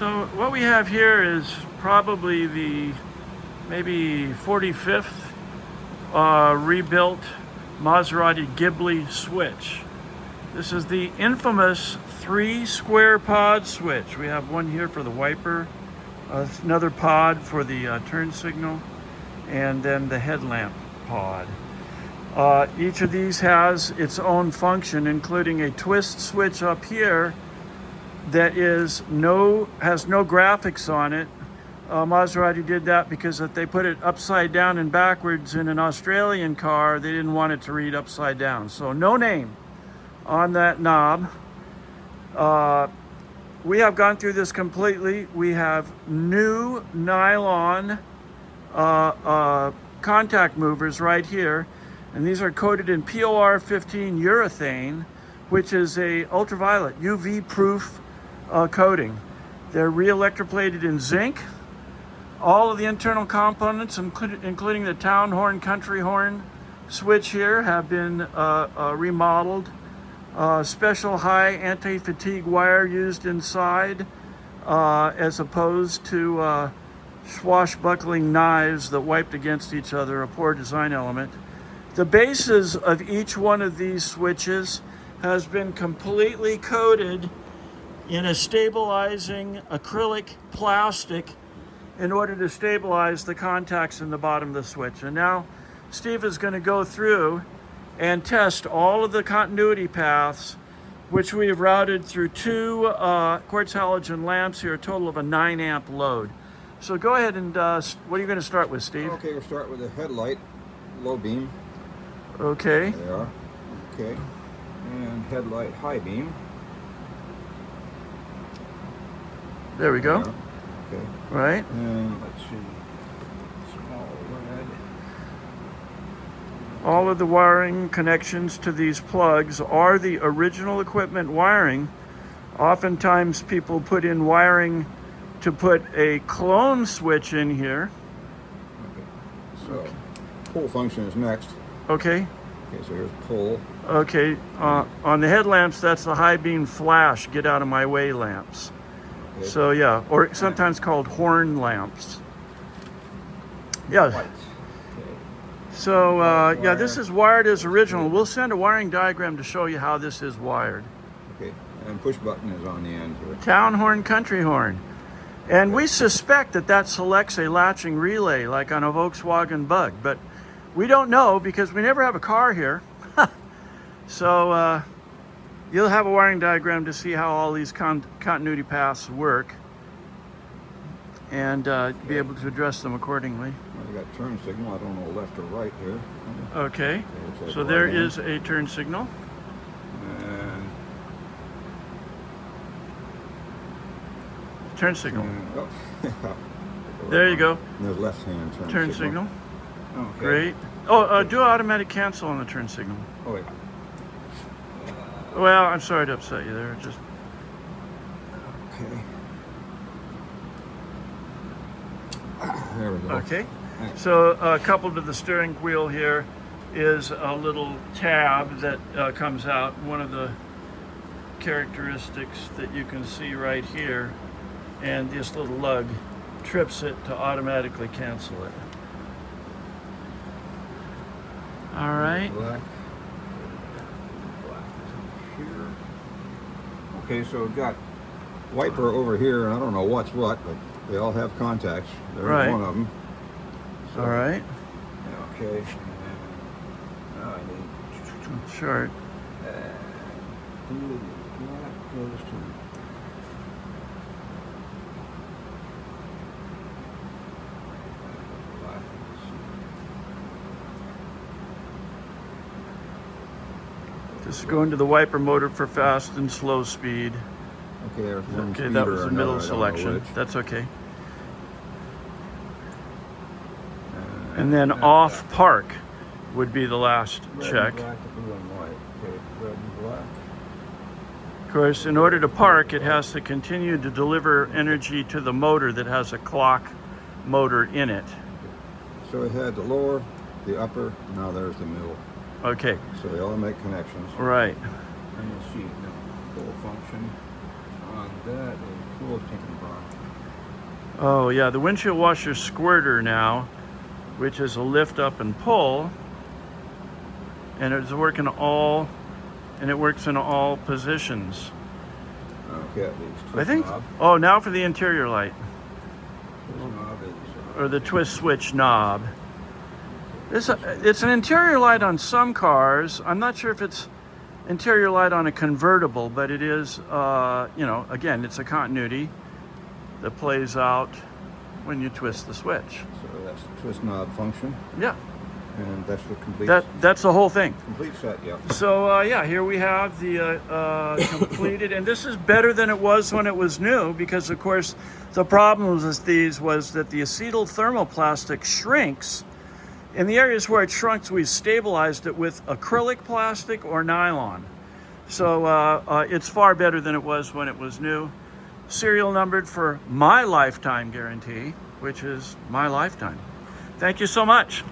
So what we have here is probably the maybe 45th rebuilt Maserati Ghibli switch. This is the infamous 3 square pod switch. We have one here for the wiper, another pod for the turn signal, and then the headlamp pod. Each of these has its own function, including a twist switch up here that has no graphics on it. Maserati did that because if they put it upside down and backwards in an Australian car, they didn't want it to read upside down. So no name on that knob. We have gone through this completely. We have new nylon contact movers right here, and these are coated in POR 15 urethane, which is a ultraviolet UV proof coating. They're re-electroplated in zinc. All of the internal components, including the town horn, country horn switch here, have been remodeled. Special high anti-fatigue wire used inside, as opposed to swashbuckling knives that wiped against each other, a poor design element. The bases of each one of these switches has been completely coated in a stabilizing acrylic plastic in order to stabilize the contacts in the bottom of the switch. And now Steve is going to go through and test all of the continuity paths, which we have routed through 2 quartz halogen lamps here, a total of a 9 amp load. So go ahead and, what are you going to start with, Steve? Okay, we'll start with the headlight, low beam. Okay. There they are. Okay. And headlight, high beam. There we go. Okay. Right. And let's see, small red. All of the wiring connections to these plugs are the original equipment wiring. Oftentimes people put in wiring to put a clone switch in here. Okay. So pull function is next. Okay. Okay, so here's pull. Okay. On the headlamps, that's the high beam flash, get out of my way lamps. Okay. So yeah, or sometimes called horn lamps. Yeah. Lights. Okay. So yeah, this is wired as original. We'll send a wiring diagram to show you how this is wired. Okay, and push button is on the end here. Town horn, country horn. And we suspect that that selects a latching relay like on a Volkswagen Bug, but we don't know because we never have a car here. So you'll have a wiring diagram to see how all these continuity paths work and be able to address them accordingly. We got turn signal. I don't know left or right here. Okay, so there is a turn signal. And Turn signal. oh, There you go. and there's left hand Turn signal. Okay. Great. Oh, do automatic cancel on the turn signal. Oh wait. Well, I'm sorry to upset you there. Just Okay. There we go. okay. So coupled to the steering wheel here is a little tab that comes out. One of the characteristics that you can see right here, and this little lug trips it to automatically cancel it. All right. Black. Here. Okay, so we've got wiper over here, and I don't know what's what, but they all have contacts. There's Right. one of them. So, All right. Okay. And now I need Short. black goes to black. Just go into the wiper motor for fast and slow speed. Okay, there's one Okay, speed that or was the another, middle I don't know selection. which. That's okay. And then off park would be the last Red check. and black, blue and white. Okay, red and black. Of course, in order to park, it has to continue to deliver energy to the motor that has a clock motor in it. So it had the lower, the upper, now there's the middle. Okay, So they all make connections. right. And you'll see the full function on that is Tools taken apart. Oh yeah, the windshield washer squirter now, which is a lift up and pull, and it's working all, and it works in all positions. Okay, at least. I Twist think. knob. Oh, now for the interior light, Twist knob is, or the twist switch knob. It's an interior light on some cars. I'm not sure if it's interior light on a convertible, but it is, you know, again, it's a continuity that plays out when you twist the switch. so that's the twist knob function, Yeah, and that's the complete that's the whole thing. complete set. Yeah. So yeah, here we have the completed, and this is better than it was when it was new, because of course the problem with these was that the acetyl thermoplastic shrinks. In the areas where it shrunk, we stabilized it with acrylic plastic or nylon. So it's far better than it was when it was new. Serial numbered for my lifetime guarantee, which is my lifetime. Thank you so much.